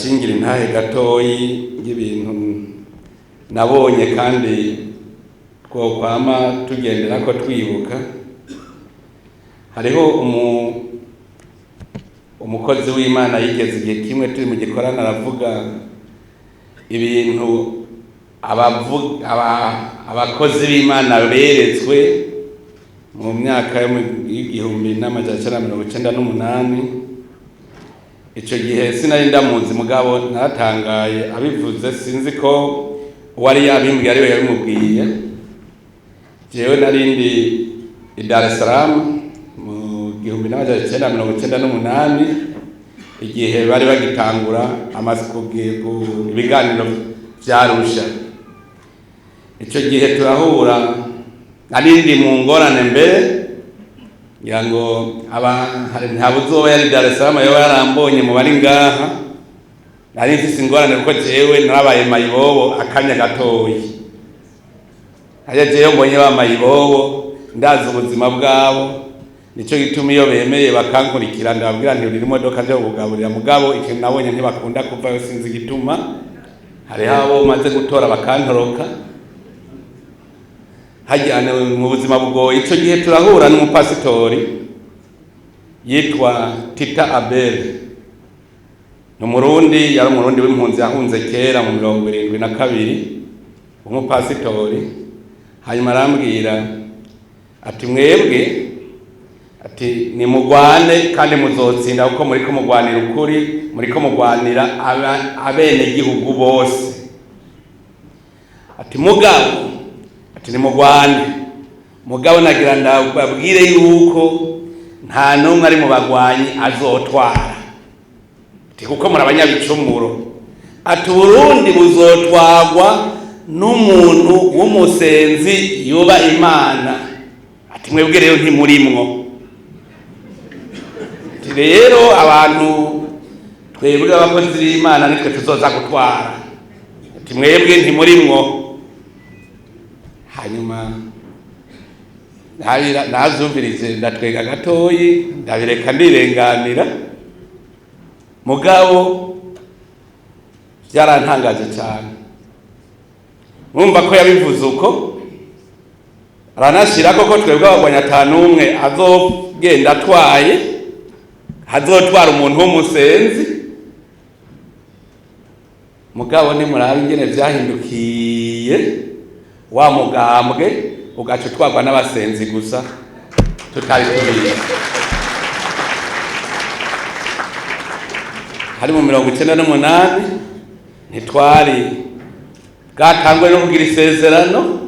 ndabashingira intahe gatoyi y'ibintu nabonye kandi twokwama tugendera ko twibuka. Hariho umukozi w'Imana yigeze igihe kimwe turi mu gikorana aravuga ibintu abakozi b'Imana beretswe mu myaka y'1998. Ico gihe sinari ndamuzi mugabo naratangaye abivuze, sinzi ko wari yabimbwiye ariwe yabimubwiye. Jewe narindi i Dar es Salaam mu 1998 igihe bari bagitangura ibiganiro vyarusha. Ico gihe turahura narindi mu ngorane mbere yango ntabuzoba yari Dar es Salaam yoba yarambonye mu bari ngaha. Nari mfise ingorane kuko jewe narabaye mayibobo akanya gatoyi. Jewe mbonye ba mayibobo ndazi ubuzima bwabo, nico gituma iyo bemeye bakankurikira ndababwira nti uri imodoka byo kugaburira mugabo ikintu nabonye ntibakunda kuvayo, sinzi gituma. Hari habo maze gutora bakantoroka hajyana mu buzima bugoye. Ico gihe turahura n'umupasitori yitwa Tita Abel, n'umurundi, yari umurundi w'impunzi yahunze kera mu 72. Umupasitori hanyuma arambwira ati mwebwe ati nimugwane kandi muzotsinda kuko muriko mugwanira ukuri, muriko mugwanira abene gihugu bose. Ati mugabo ati nimugwane mugabo nagira ndababwire yuko nta numwe ari mu bagwanyi azotwara. Ati kuko muri abanyabicumuro. Ati Burundi buzotwagwa n'umuntu w'umusenzi yuba Imana. Ati mwebwe rero ntimurimwo. Ati rero abantu twebwe abakozi b'Imana nitwe tuzoza gutwara. Ati mwebwe ntimurimwo. Hanyuma nazumvirize ndatwega gatoyi ndabireka ndirenganira, mugabo byarantangaje cyane. Mwumva ko yabivuze uko aranashira koko twebwe abagwanya tanumwe azogenda atwaye, hazotwara umuntu w'umusenzi. Mugabo ni murabe ingene vyahindukiye, wa mugambwe ugaca twagwa n'abasenzi gusa tutari tubizi. Hari mu 1998 ntitwari bwatangwe no kugira isezerano,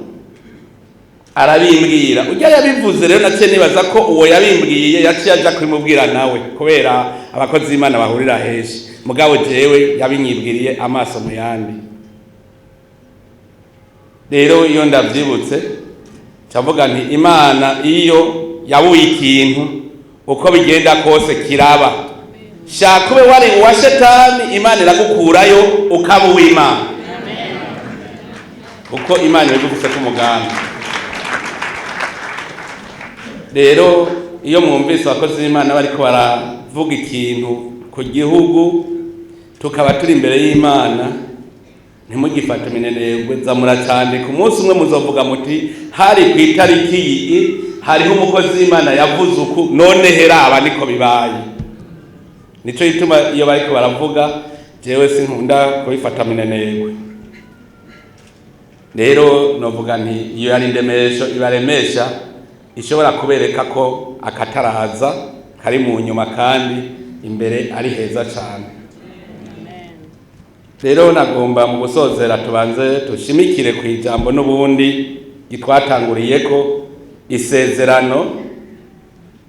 arabimbwira. Ujya yabivuze rero nace nibaza ko uwo yabimbwiye yaciye aja kubimubwira nawe kubera abakozi b'Imana bahurira heshi. Mugabo jewe yabinyibwiriye amaso mu yandi. Rero iyo ndavyibutse cavuga nti Imana iyo yabuye ikintu uko bigenda kose kiraba. Shaka ube wari uwa shetani, Imana iragukurayo ukaba uw'Imana. Uko Imana ibigufise ku mugambi. Rero iyo mwumvise abakozi b'Imana bariko baravuga ikintu ku gihugu tukaba turi imbere y'Imana, ntimugifate minenegwe, zamura cyane. Ku munsi umwe muzovuga muti hari ku itariki iyi hariho umukozi w'Imana yavuze uku, none heraba niko bibaye. Nico gituma iyo bariko baravuga jewe sinkunda kubifata minenegwe. Rero novuga nti iyo yari indemesho ibaremesha ishobora kubereka ko akataraza kari mu nyuma kandi imbere ari heza cyane. Rero nagomba mu gusozera tubanze tushimikire ku ijambo n'ubundi gitwatanguriyeko isezerano,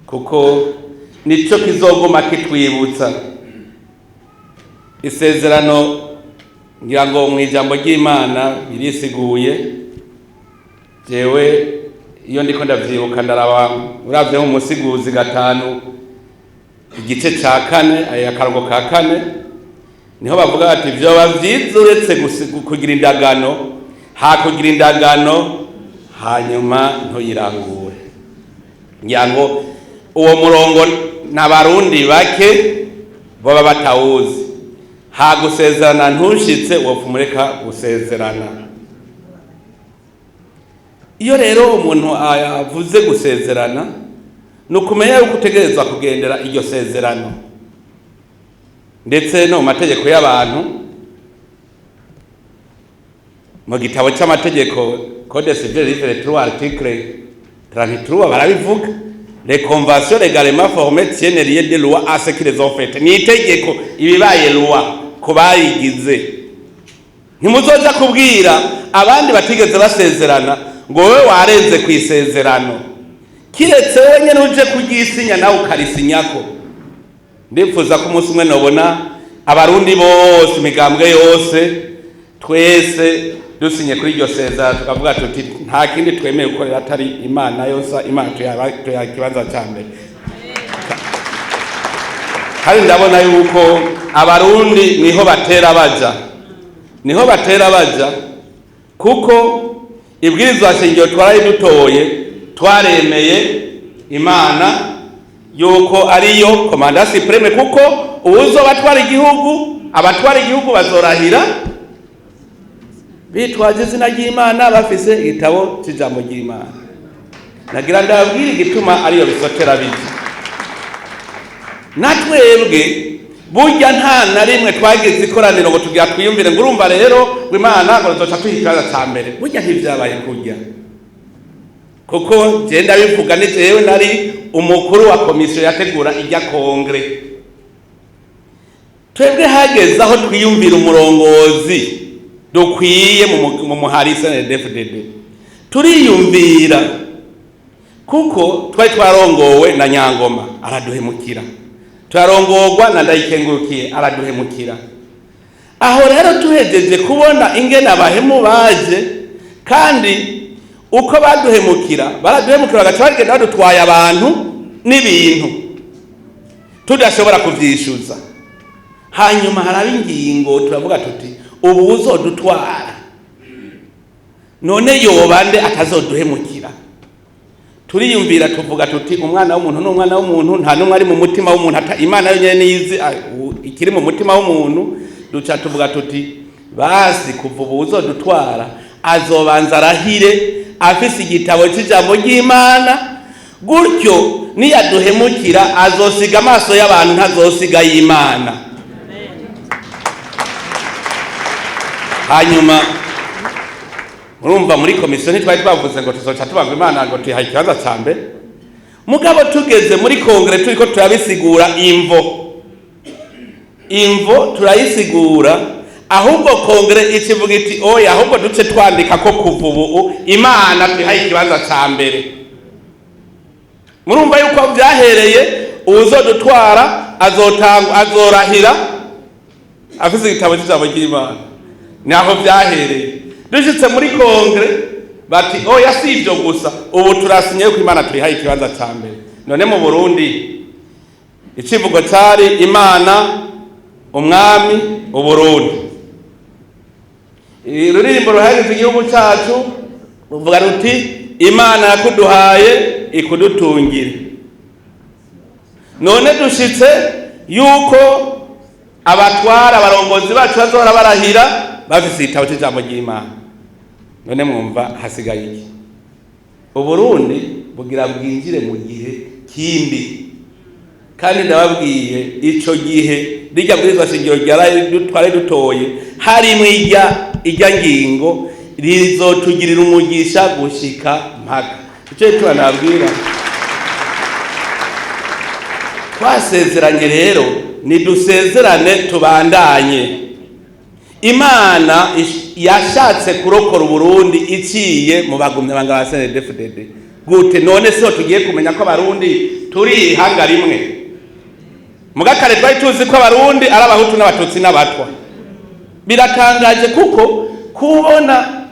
kuko nico kizoguma kitwibutsa. Isezerano ngira ngo mu ijambo ry'Imana birisiguye. Jewe iyo ndiko ndavyibuka ndaraba uravye mu musiguzi 5 igice ca 4 aya karongo ka 4 niho bavuga bati vyoba vyiza uretse kugira indagano, hakugira indagano hanyuma ntoyirangure. Ngira ngo uwo murongo n'abarundi bake baba batawuzi. ha gusezerana ntushitse wopfumureka gusezerana. Iyo rero umuntu avuze gusezerana nukumenya yuko utegerezwa kugendera iryo sezerano, ndetse no mu mategeko y'abantu mu gitabo cy'amategeko Code civil livre 3 article 33 barabivuga les conventions légalement formées tiennent lieu de loi à ce qui les ont fait. Ni itegeko ibibaye loi ko bayigize. Ntimuzoja kubwira abandi batigeze basezerana ngo wewe warenze ku isezerano, kiretse wenyine uje kugisinya nawe ukarisinyako. Ndipfuza ko umunsi umwe nobona abarundi bose imigambwe yose twese dusinye kuri iryo sezerano tukavuga tuti nta kindi twemeye gukorera atari Imana yose, Imana tuya kibanza cya mbere. Kandi ndabona yuko abarundi niho batera baja kuko ibwirizwa shingiro twarayidutoye, twaremeye Imana yuko ariyo komanda supreme, kuko uzo batwara igihugu, abatwara igihugu bazorahira bitwaje izina ry'Imana bafise igitabo cy'ijambo ry'Imana. Nagira ndabwira igituma ariyo bisotera biti. Natwebwe burya nta na rimwe twagize ikoraniro ngo tugira twiyumvire ngo urumva rero Imana ngo zoca twikibaza cya mbere. Burya ntivyabaye kurya, kuko je ndabivuga ni jewe nari umukuru wa komisiyo yategura ijya kongre. Twebwe hageze aho twiyumvira umurongozi dukwiye mu muhari CNDD-FDD, turiyumvira kuko twari twarongowe na Nyangoma araduhemukira, twarongorwa na Ndayikengurukiye araduhemukira. Aho rero tuhejeje kubona ingene abahemu baje, kandi uko baduhemukira bagaca bagenda badutwaye abantu n'ibintu tudashobora kuvyishuza. Hanyuma haraba ingingo turavuga tuti ubu uzodutwara none yobande atazoduhemukira. Turiyumvira tuvuga tuti umwana w'umuntu n'umwana w'umuntu, nta numwe ari mu mutima w'umuntu, Imana yonyene niyizi ikiri mu mutima w'umuntu. Duca tuvuga tuti basi kuva ubu uzodutwara azobanza arahire afise igitabo cy'ijambo ry'Imana, gutyo niyaduhemukira azosiga amaso y'abantu ntazosiga y'Imana. Hanyuma murumva muri komisiyo ntitwari twavuze ngo tuzoca tubanga Imana ngo tuyihaye ikibanza cya mbere. Mugabo tugeze muri kongere turiko turabisigura imvo turayisigura, ahubwo kongere ikivuga iti oya, ahubwo duce twandika ko kuva ubu Imana tuyihaye ikibanza cya mbere. Murumva yuko byahereye uzodutwara azorahira afise igitabo cy'ijambo ry'Imana. Naho byahereye dushitse muri kongere bati oya si ibyo gusa, ubu turasinye ko Imana tuyihaye ikibanza cya mbere. None mu Burundi icivugo cyari Imana, umwami, Uburundi. Ruririmbo ruhagize igihugu cyacu ruvuga ruti Imana yakuduhaye ikudutungire. None dushitse yuko abatwara abarongozi bacu bazora barahira bafise igitabo cy'ijambo ry'Imana. None mwumva hasigaye iki? Uburundi bugira bwinjire mu gihe kindi, kandi ndababwiye ico gihe rijya bwirizwa shingiro twari dutoye harimo ijya ngingo rizotugirira umugisha gushika mpaka. Ico turanabwira twasezeranye rero nidusezerane tubandanye. Imana yashatse kurokora Uburundi iciye mu bagumyabanga ba CNDD-FDD. Gute? None so tugiye kumenya ko abarundi turi ihanga rimwe. Mugakare twari tuzi ko abarundi ari abahutu n'abatutsi n'abatwa. Biratangaje kuko kubona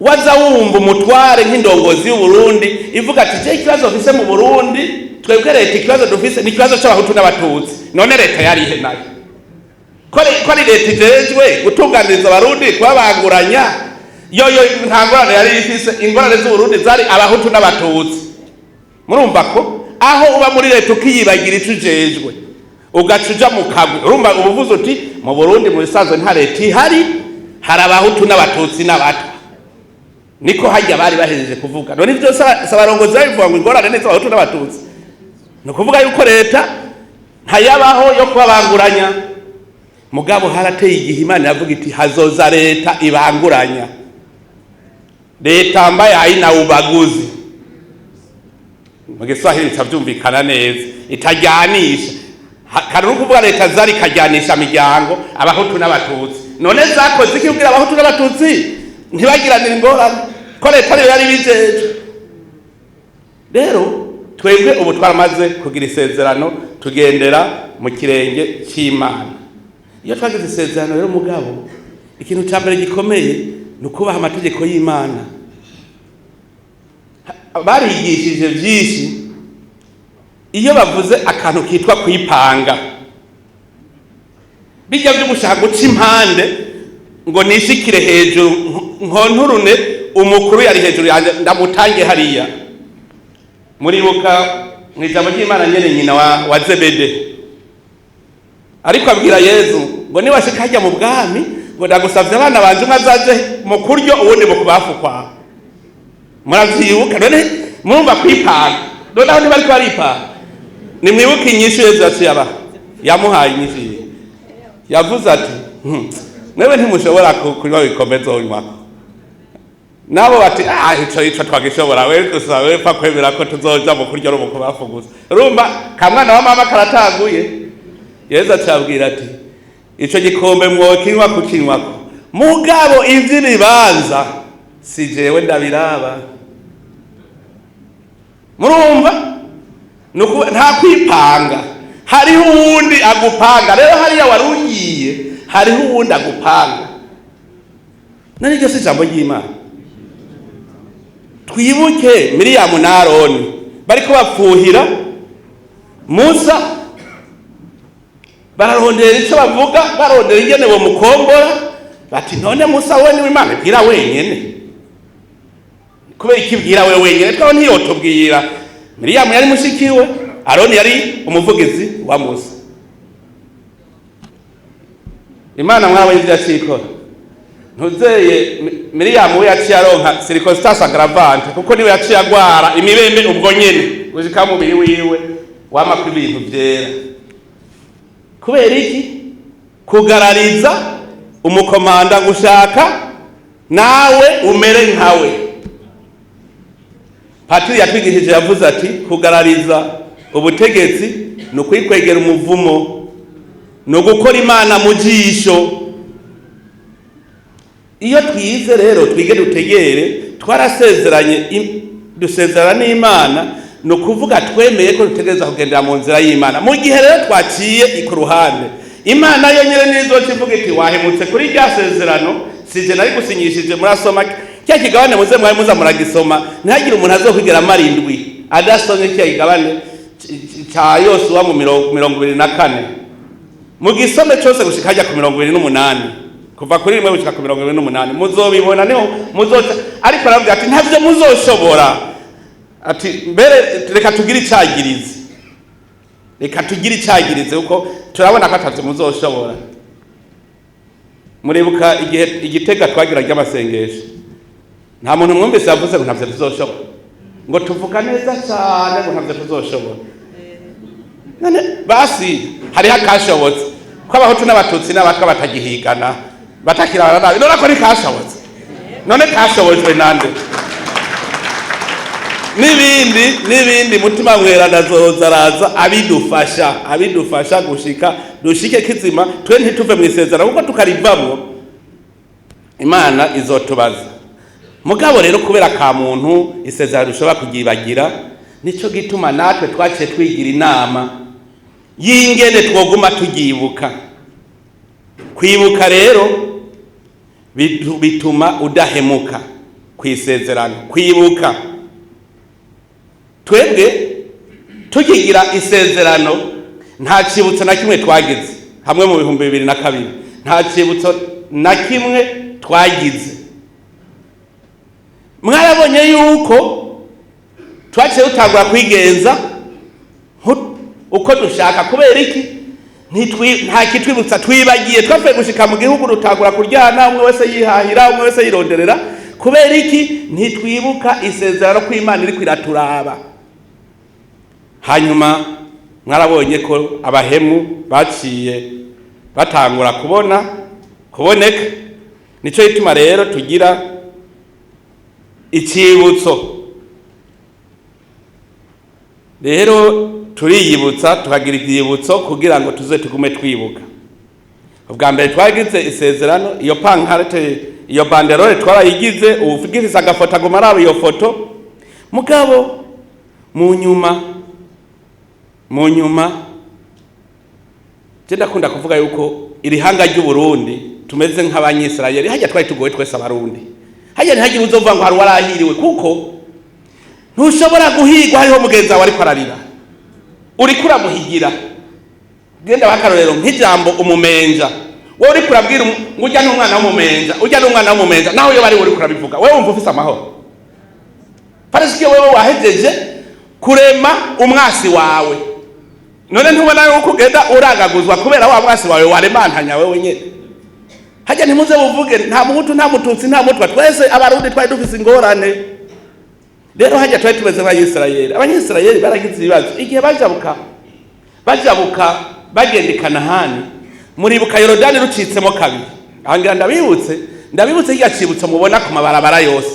waza wumva umutware nk'indongozi y'Uburundi ivuga ati je ikibazo mfise mu Burundi, twebwe leta ikibazo dufise ni ikibazo cy'abahutu n'abatutsi. None leta yari ihe nayo ko ari leta ijejwe gutunganiriza abarundi kubabanguranya? Yoyo nta ngorane yari ifise. Ingorane z'Uburundi zari abahutu n'abatutsi. Murumva ko aho uba muri leta ukiyibagira ico ujejwe, ugacuja mu kagwe. Urumva ubuvuze uti mu Burundi mu bisanzwe nta leta ihari, hari abahutu n'abatutsi n'abatwa. Niko hajya bari bahejeje kuvuga. None ivyo sabarongozi babivuga ngo ingorane neza abahutu n'abatutsi. No kuvuga yuko leta ntayabaho yo kubabanguranya. Mugabo harateye igihe Imana yavuga iti hazoza leta ibanguranya. Leta ambaye haina ubaguzi. Mu Giswahili cyavyumvikana neza. Itajyanisha. Kandi kuvuga leta zari kajyanisha imiryango abahutu n'abatutsi. None zakoze iki kugira abahutu n'abatutsi ntibagiranira ingorane ko leta rero yari bijeje. Rero twebwe ubu twaramaze kugira isezerano tugendera mu kirenge cy'Imana. Iyo twagize isezerano rero mugabo ikintu cya mbere gikomeye ni ukubaha amategeko y'Imana. Barigishije byinshi. Iyo bavuze akantu kitwa kwipanga, bijya byo gushaka guca impande ngo nishikire hejuru nkonturune umukuru yari hejuru yanjye ndamutange hariya. Muribuka mu ijambo ry'Imana nyene nyina wa Zebede ariko abwira Yezu ngo niwashika hajya mu bwami ngo ndagusavye abana banje mwazaje mu kuryo ubundi mu kubafu kwa. Muravyibuka none murumva kwipanga. None aho ntibari baripanga. Nimwibuke inyishu Yezu yaciye yamuhaye inyishu. Yavuze ati mwewe ntimushobora kunywa bikomeza unywako. Nabo bati ico twagishobora wewe gusa wewe pa kwemera ko tuzoja mu kuryo rumu kubafu gusa. Urumva kamwana wa mama karataguye. Yezu acabwira ati ico gikombe mwokinywa kukinywako. Mugabo ivy'ibibanza si jewe ndabiraba. Murumva? Nuko nta kwipanga. Hariho uwundi agupanga. Rero hariya warugiye hariho uwundi agupanga. Nani ryo si ijambo ry'Imana. Twibuke Miriyamu na Aroni bariko bapfuhira Musa, bararondera ico bavuga, barondera ingene bo mukombora, bati none Musa we ni Imana bwira wenyene. Kubera ikibwira we wenyene twaho ntiyotubwira. Miriyamu yari mushikiwe, Aroni yari umuvugizi wa Musa. Imana mwawe ivyacikora. Ntuzeye Miriyamu we yaciye aronka circumstance aggravante kuko niwe yaciye agwara imibembe ubwo nyene gushika mu mubiri wiwe wamaka ibintu vyera. Kubera iki? Kugarariza umukomanda gushaka nawe umere nkawe. Patiri yatwigishije yavuze ati kugarariza ubutegetsi no kwikwegera umuvumo no gukora Imana mu jisho. Iyo twize rero twige dutegere twarasezeranye dusezerana n'Imana no kuvuga twemeye ko dutegereza kugendera mu nzira y'Imana. Mu gihe rero twaciye ku ruhande Imana yo nyene nizo kivuga iti wahemutse kuri rya sezerano sije nari gusinyishije murasoma cya kigabane muze mwari muza muragisoma ntihagire umuntu azokwigera amarindwi adasomye cya kigabane cya Yosuwa mu 24 mu gisome cyose gushika hajya ku 28 kuva kuri rimwe gushika ku 28 muzobibona niho muzoca. Ariko aravuga ati ntavyo muzoshobora ati mbere reka tugire icagirize, reka tugire icagirize uko turabona ko atavyo muzoshobora. Muribuka igihe Igitega twagira ry'amasengesho nta muntu mwumvise yavuze ngo ntavyo tuzoshobora, ngo tuvuga neza cyane ngo ntavyo tuzoshobora. None basi hari hakashobotse ko abahutu n'abatutsi n'abaka batagihigana batakirana nabi. None ko ni kashobotse. None kashobojwe nande? Nibindi mutima mweranda zozaraza abidufasha gushika dushike kizima twe ntituve mu isezerano kuko tukarivamo Imana izotubaza. Mugabo rero kubera ka muntu isezerano ushobora kugibagira nico gituma natwe twaciye twigira inama yingene twoguma tugibuka. Kwibuka rero bituma udahemuka kwisezerano. Kwibuka twebwe tukigira isezerano nta cibutso na kimwe twagize hamwe mu 2002 nta cibutso na kimwe twagize. Mwarabonye yuko twaciye utangura kwigenza uko dushaka. Kubera iki? nta kitwibutsa twibagiye twavuye gushika mu gihugu rutagura kuryana umwe wese yihahira umwe wese yironderera kubera iki ntitwibuka isezerano ko Imana iri kwiraturaba. Hanyuma mwarabonye ko abahemu baciye batangura kuboneka, nico gituma rero tugira icibutso. Rero turiyibutsa tukagira ibyibutso kugira ngo tuze tugume twibuka. Ubwa mbere twagize isezerano, iyo pankarte iyo banderole twarayigize, ufigiriza agafoto agumara iyo foto mugabo mu nyuma jenda kunda kuvuga yuko iri hanga ry'u Burundi tumeze nk'abanyisirayeli. Hajya twari tugoye twese abarundi, hajya ntihagira uzovuga ngo hari warahiriwe, kuko ntushobora guhigwa hariho mugenzi wawe ariko ararira uriko uramuhigira. Genda bakarorero nk'ijambo umumenja, wowe uriko urabwira ngo ujya n'umwana w'umumenja, naho iyo bari uriko urabivuga wewe wumva ufise amahoro? Parasike wewe wahejeje kurema umwasi wawe, none ntubona yuko ugenda uragaguzwa kubera wa mwasi wawe waremantanya wewe nyene? Hajya ntimuze buvuge nta muhutu nta mututsi nta mutwa, twese abarundi twari dufise ingorane. Rero hajya twari tumeze nk'Abanyisirayeli. Abanyisirayeli baragize ibibazo igihe bajabuka bagenda i Kanahani, muribuka Yorodani rucitsemo kabiri. Ahangira ndabibutse hirya cibutso mubona ku mabarabara yose.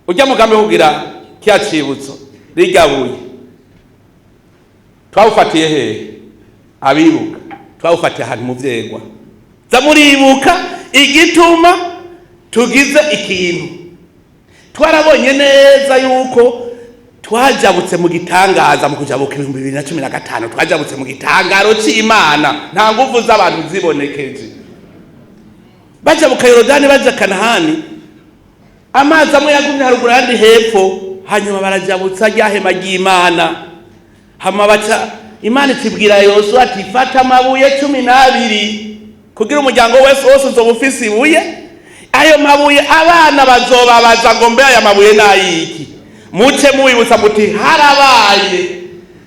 Ujya mugambe kugira kya cibutso rigabuye twawufatiye hehe? Abibuka twawufatiye ahantu mu Vyegwa. Za muribuka igituma tugize ikintu, twarabonye neza yuko twajabutse mu gitangaza. Mu kujabuka 2015 twajabutse mu gitangaro c'Imana, nta nguvu z'abantu zibonekeje. Bajabuka Yorodani baja Kanahani, amazi amwe yagumye haruguru yandi hepfo, hanyuma barajabutsa ryahema ry'Imana. Hama baca Imana itibwira Yosuwa ati fata amabuye 12 kugira umuryango wose uzoba ufise ibuye. Ayo mabuye abana bazobabaza ngo mbe aya mabuye nayiki, muce muwibutsa muti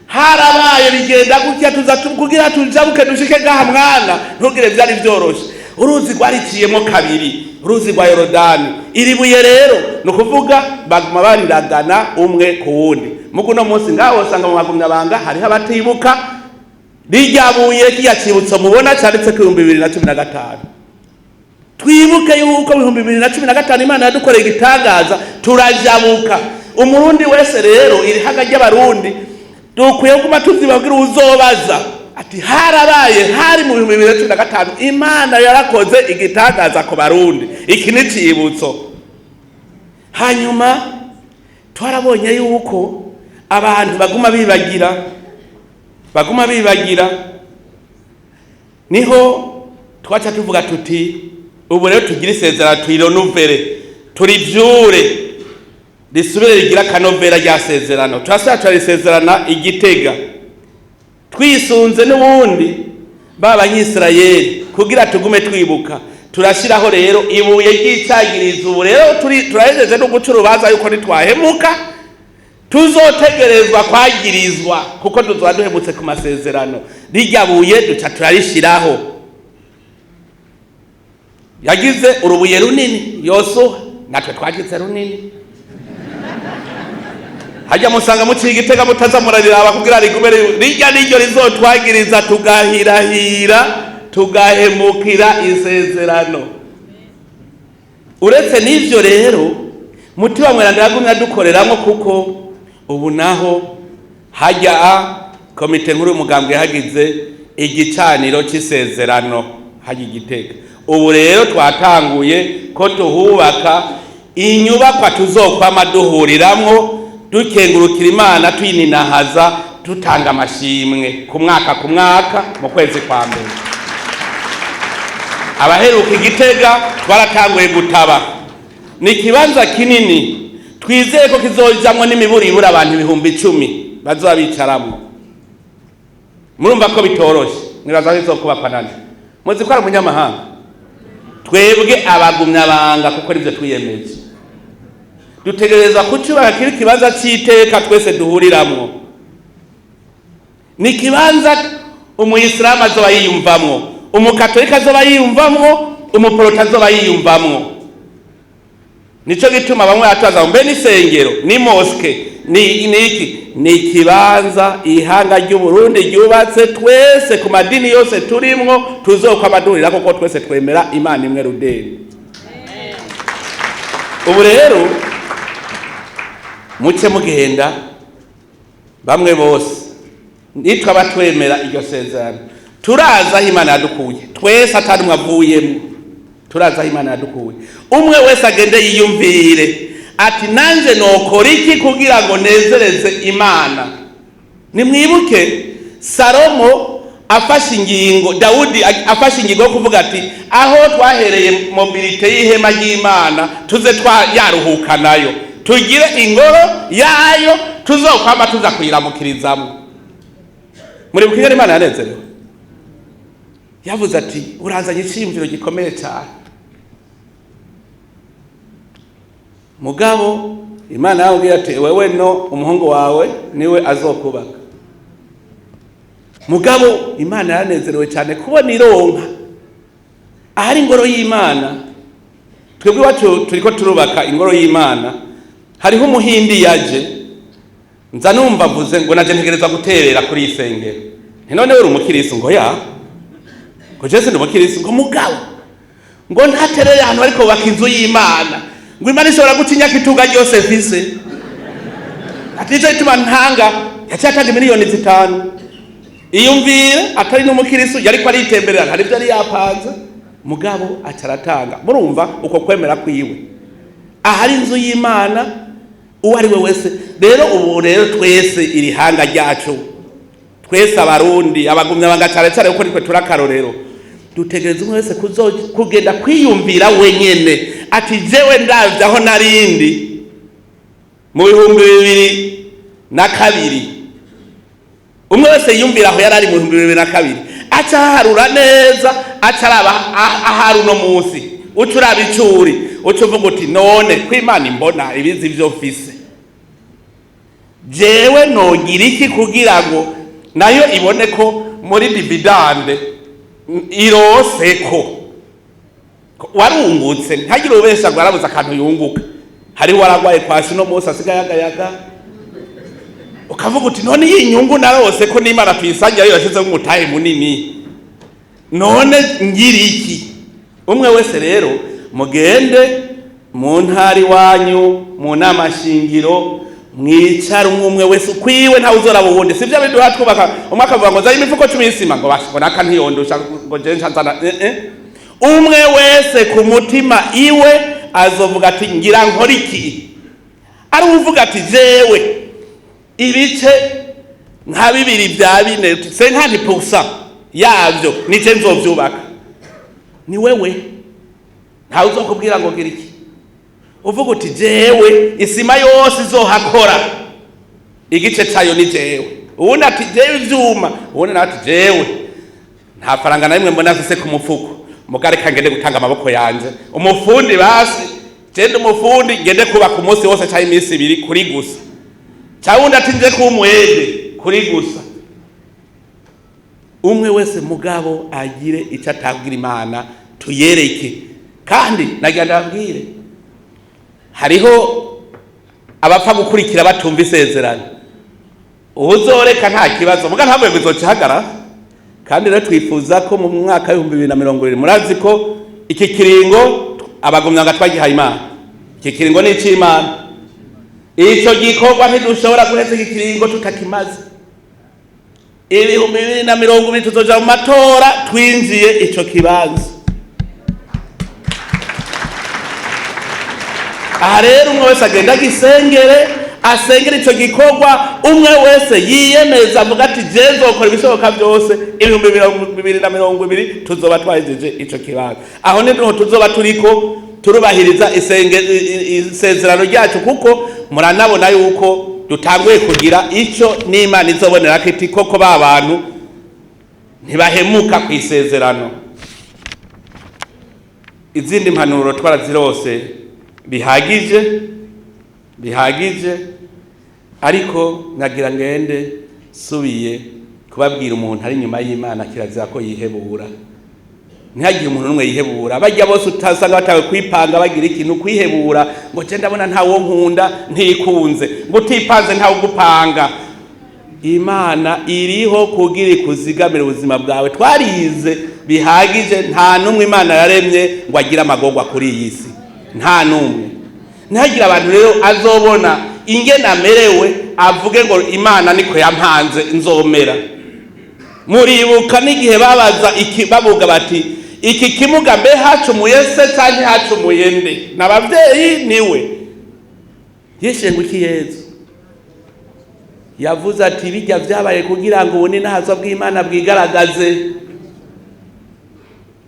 harabaye bigenda gutya tuza kugira tujabuke dushike gaha mwana. Ntugire byari byoroshe, uruzi rwariciyemo kabiri, uruzi rwa Yorodani. Iri buye rero no kuvuga baguma bariragana umwe ku wundi. Muguno munsi ngaho sanga mu Magumyabanga hariho abatibuka rijyabuye kiyacibutso mubona cyanditse ku 2015. Twibuke yuko 2015 Imana yadukoreye igitangaza, turajabuka. Umurundi wese rero iri haga ry'abarundi dukwiye kuma tuzibabwira uzobaza ati hari mu 2015 Imana yarakoze igitangaza ku barundi. Iki ni cibutso. Hanyuma twarabonye yuko abantu baguma bibagira, niho twaca tuvuga tuti ubu rero tugira isezerano twironuvere, turivyure risubire rigira kanovera rya sezerano. Turashatse isezerana Igitega twisunze n'ubundi b'Abanyisirayeli kugira tugume twibuka. Turashiraho rero ibuye ry'icagirizo. Ubu rero turahejeje no guca urubanza yuko nitwahemuka tuzotegerezwa kwagirizwa, kuko tuzoba duhemutse ku masezerano. Rijya buye duca turarishiraho. Yagize urubuye runini Yosuwa, natwe twagize runini. Hajya musanga mu Igitega mutazamurarira kugira rigubere rijya n'iryo rizotwagiriza tugahirahira tugahemukira isezerano. Uretse n'ivyo rero mutima mweranda yagumya dukoreramo, kuko ubu naho hajya komite nkuru y'umugambwe hagize igicaniro c'isezerano hajya Igitega. Ubu rero twatanguye ko tuhubaka inyubakwa tuzokwama duhuriramwo dukengurukira Imana tuyininahaza dutanga amashimwe ku mwaka mu kwezi kwa mbere. Abaheruka Igitega twaratanguye gutaba, ni kibanza kinini twizeye ko kizojamwo n'imiburibura abantu 10,000 bazoba bicaramo. Murumva ko bitoroshe, mwibaza bizokubakwa nande? Muzi ko ari umunyamahanga? Twebwe Abagumyabanga kuko nivyo twiyemeje dutegereza kucyubaka kiri kibanza cy'iteka twese duhuriramwo. ni ikibanza umuyisilamu azoba yiyumvamwo, umukatolika azoba yiyumvamwo, umuporota azoba yiyumvamwo. Nico gituma bamwe bataza mbe n'isengero ni moske ni ikibanza ihanga ry'Uburundi ryubatse twese ku madini yose turimwo tuzokwabadurira kuko twese twemera Imana imwe rudeni. Ubu rero muce mugenda bamwe bose nitwa batwemera iryo sezerano, turaza aho Imana yadukuye twese atari mwavuyemo, turaza aho Imana yadukuye. Umwe wese agende yiyumvire ati nanje nokora iki kugira ngo nezereze Imana. Nimwibuke Salomo afashe ingingo, Dawudi afashe ingingo yo kuvuga ati aho twahereye mobilite y'ihema ry'Imana tuze yaruhuka nayo, tugire ingoro yayo tuzokwama tuza kuyiramukirizamo. Muri bukigera Imana yanezerewe, yavuze ati urazanye iciyumviro gikomeye cyane. Mugabo Imana yambwiye ati wewe no umuhungu wawe niwe azokubaka. Mugabo Imana yanezerewe cyane kubona ironka ahari ingoro y'Imana. Twebwe wacu turiko turubaka ingoro y'Imana, hariho umuhindi yaje, nza numva vuze ngo naje ntegereza guterera kuri isengero. None uri umukirisi? Ngo ya, ngo Jese ndi umukirisi. Ngo mugabo ngo ntaterere ahantu ariko bubaka inzu y'Imana, ngo Imana ishobora gucinya kituga ryose mfise. Ati nicyo gituma ntanga yacyatanga miliyoni 5. Iyumvire atari n'umukirisi yariko aritemberera hari ibyo ari yapanze, mugabo acaratanga. Murumva uko kwemera kwiwe ahari inzu y'Imana uwo ari we wese. Rero ubu rero twese iri hanga ryacu, twese abarundi abagumya bangacare uko nitwe turakarorero, dutegereza umwe wese kugenda kwiyumvira wenyene ati jewe ndavye aho narindi mu 2002. Umwe wese yumvira aho yarari mu 2002 aca harura neza, aca araba ahari uno munsi, uca uraba icuri, uca uvuga uti none ko Imana imbona ibizi vyo mfise, jewe nogira iki kugira ngo nayo ibone ko muri dividende iroseko warungutse. Ntagire ubesha ngo arabuza akantu yunguka. Hari waragwaye kwasi no Mose asigaye agayaga, ukavuga uti none iyi nyungu narose ko n'Imana tuyisangira yashize nk'umutahe munini, none ngira iki? Umwe wese rero mugende mu ntari wanyu mu nama shingiro mwicara umwe wese ukwiwe, ntawe uzora buwundi. Sivyo biduha twubaka umwaka vuga ngo zayi imifuko 10 y'isima ngo bashobora kantiyondosha ngo je ncanzana. Umwe wese ku mutima iwe azovuga ati ngira nkora iki. Ari uvuga ati jewe ibice nka 2 vya 4 50% yavyo nice nzovyubaka. Ni wewe, ntawe uzokubwira ngo gira iki. Uvuga uti jewe isima yose izohakora igice cayo ni jewe. Ubundi ati jewe ivyuma, ubundi nati jewe nta faranga na rimwe mbona afise ku mufuko, mugareka ngende gutanga amaboko yanje. Umufundi basi gende umufundi ngende kubaka umunsi wose cyangwa iminsi 2 kuri gusa, cyawundi ati nje kumwede kuri gusa. Umwe wese mugabo agire icyo atabwira Imana tuyereke. Kandi nagira ndabwire hariho abapfa gukurikira batumva isezerano, uzoreka nta kibazo muga ntabwo bizocihagara. Kandi rero twifuza ko mu mwaka wa 2020 murazi ko iki kiringo abagumya ngatwagihaye Imana, iki kiringo ni ic'Imana. Ico gikorwa ntidushobora guheza iki kiringo tutakimaze. 2020 tuzoja mu matora twinjiye ico kibanza. Aha rero umwe wese agenda gisengere, asengera ico gikorwa. Umwe wese yiyemeza avuga ati je nzokora ibishoboka byose 2020 tuzoba twahejeje ico kibanza. Aho niho tuzoba turiko turubahiriza isezerano ryacu, kuko muranabona yuko dutanguye kugira ico n'Imana izobonera kiti koko ba bantu ntibahemuka ku isezerano. Izindi mpanuro twarazirose bihagije, ariko nagira ngende subiye kubabwira umuntu ari inyuma y'Imana kirazira ko yihebura. Ntihagire umuntu n'umwe yihebura. Bajya bose utasanga batawe kwipanga bagira ikintu kwihebura ngo je ndabona ntawo nkunda ntikunze ngo utipanze ntawo gupanga. Imana iriho kugira ikuzigamira ubuzima bwawe. Twarize bihagije, nta numwe Imana yaremye ngo agira amagorwa kuri iyi si, nta numwe. Ntihagire abantu rero azobona ingene amerewe avuge ngo Imana niko yampanze nzomera. Muribuka n'igihe babaza bavuga bati iki kimuga mbe hacumuye se canke hacumuye nde? N'abavyeyi niwe yeshengu iki Yezu yavuze ati bijya vyabaye kugira ngo ubone nahazo bw'Imana bwigaragaze.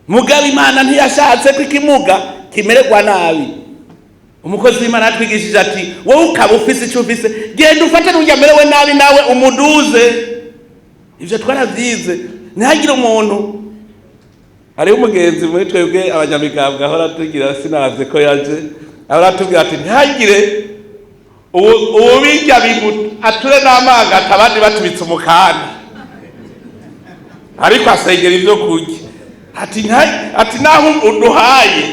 Mugabo Imana ntiyashatse ko ikimuga kimererwa nabi. Umukozi w'Imana atwigishije ati wowe ukaba ufise icyo ufise, genda ufate n'ujya merewe nabi nawe umuduze. Ivyo twaravyize. Ntihagire umuntu ari umugenzi muri twebwe abanyamigambwe ahora tugira sinaravye ko yaje ahora tubwira ati ntihagire ubijya ature n'amanga atabandi batubitse umukanda ariko asengera ivyo kurya. Ati naho uduhaye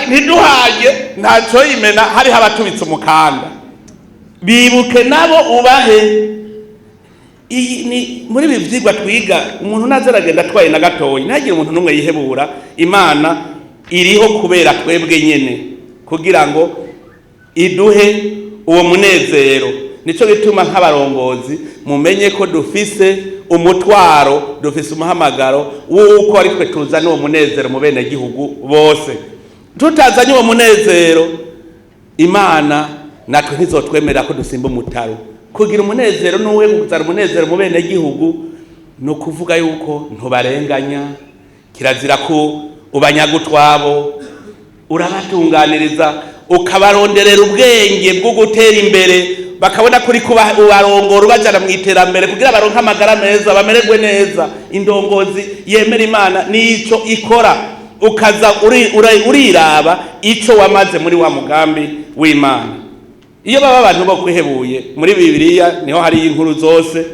ntiduhaye ntaco yimena hari abatubitse umukanda. Bibuke nabo ubahe. Ni muri ibi vyigwa twiga umuntu nazaragenda atwaye na gatoyi. Ntihagire umuntu n'umwe yihebura. Imana iriho kubera twebwe nyene kugira ngo iduhe uwo munezero. Nico gituma nk'abarongozi mumenye ko dufise umutwaro, dufise umuhamagaro wuko ari twe tuzana uwo munezero mu bene gihugu bose. Tutazanye uwo munezero Imana natwe ntizotwemera ko dusimba umutaro. Kugira umunezero nuwe kuzana umunezero mu bene gihugu no kuvuga yuko ntubarenganya, kirazira ko ubanyagutwabo, urabatunganiriza ukabaronderera ubwenge bwo gutera imbere, bakabona kuri kuba ubarongora ubajana mu iterambere kugira baronka amagara meza bamererwe neza. Indongozi yemera Imana nico ikora, ukaza uriraba ico wamaze muri wa mugambi w'Imana. Iyo baba abantu bo kwihebuye muri Bibiliya niho hari inkuru zose.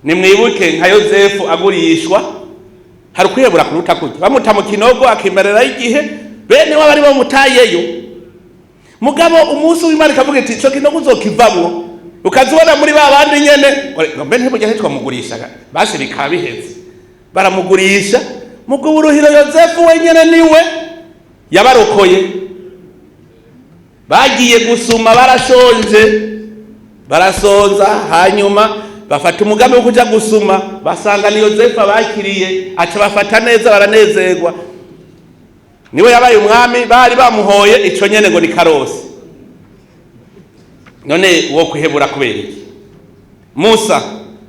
Nimwibuke nka Yozefu agurishwa, hari kwihebura kuruta kurya. Bamuta mu kinogo akimerera igihe bene wabari bamutayeyo. Mugabo umunsi w'Imana ikavuga iti ico kinogo uzokivamwo. Ukazibona muri babandi nyene ngo mbe ntibujya hitwa mugurisha basi bikaba biheze. Baramugurisha mugabo uruhiro Yozefu wenyene niwe yabarokoye. Bagiye gusuma barashonje barasonza, hanyuma bafata umugambi wo kuja gusuma basanga ni Yozefu bakiriye, aca bafata neza baranezerwa. Niwe yabaye umwami, bari bamuhoye ico nyene ngo ni karosi. None wo kwihebura kubera iki? Musa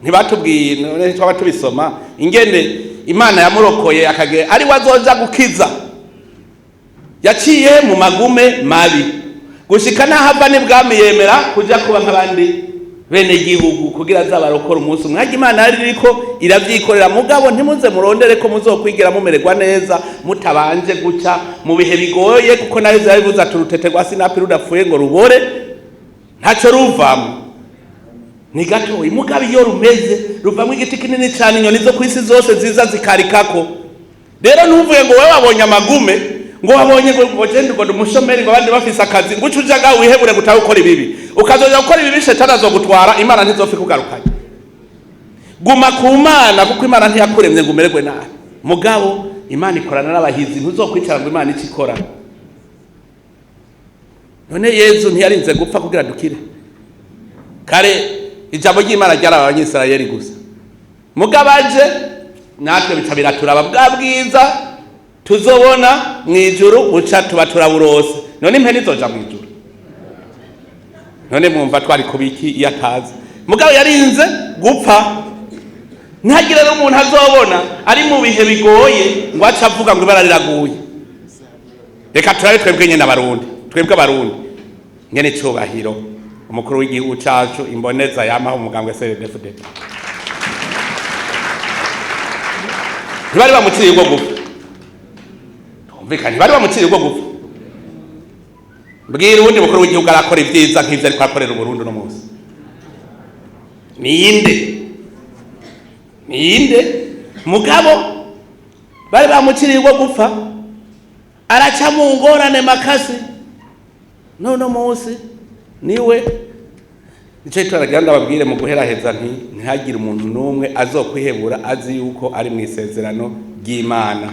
ntibatubwiye, none twaba tubisoma ingene Imana yamurokoye akage ari wazoja gukiza. Yaciye mu magume mabi gushika nahava n'ibwami yemera kuja kuba nk'abandi bene gihugu kugira azabarokora umunsi umwe. Imana yariko iravyikorera. Mugabo ntimuze murondere ko muzokwigira mumererwa neza mutabanje guca mu bihe bigoye, kuko nayo yabivuze ati urutete rwa sinapi rudapfuye ngo rubore ntaco ruvamo. Ni gatoyi mugabo iyo rumeze ruvamo igiti kinini cyane, inyoni zo kwisi zose ziza zikarikako. Rero ntuvuye ngo wewe wabonye amagume ngo wabonye ngo gende ngo umushomeri ngo abandi bafise akazi ngo ucujaga wihebure gutaha ukora ibibi, ukazoja gukora ibibi shetani azogutwara. Imana ntizopfa kugarukanya. Guma ku Mana kuko Imana ntiyakuremye ngo umererwe nabi. Mugabo Imana ikorana n'abahizi, ntuzokwicara ngo Imana ikikora. None Yezu ntiyarinze gupfa kugira dukire. Kare ijambo ry'Imana ryari abanyisirayeli gusa. Mugabo aje natwe bitabira turaba bwa bwiza tuzobona mwijuru uca tuba turaburose. None impene izoja mwijuru? None mwumva twari kubiki iyo atazi? Mugabo yarinze gupfa. Ntihagire n'umuntu azobona ari mu bihe bigoye ngo aca avuga ngo ibara riraguye. Reka turabe twebwe nyene abarundi, twebwe abarundi nyene cubahiro umukuru w'igihugu cacu imboneza yamaho umugambwe CNDD-FDD. Ntibari bamuciye ubwo gupfa. Tumvikanye bari bamuciye ubwo gupfa. Mbwira uwundi mukuru w'igihugu arakora ibyiza nk'ivyo ariko akorera Uburundi no munsi. Ninde? ninde mugabo bari bamuciriye rwo gupfa araca mu ngorane makasi none munsi niwe nico itwaragira ndababwire mu guheraheza ntihagire umuntu n'umwe azokwihebura azi yuko ari mu isezerano ry'Imana.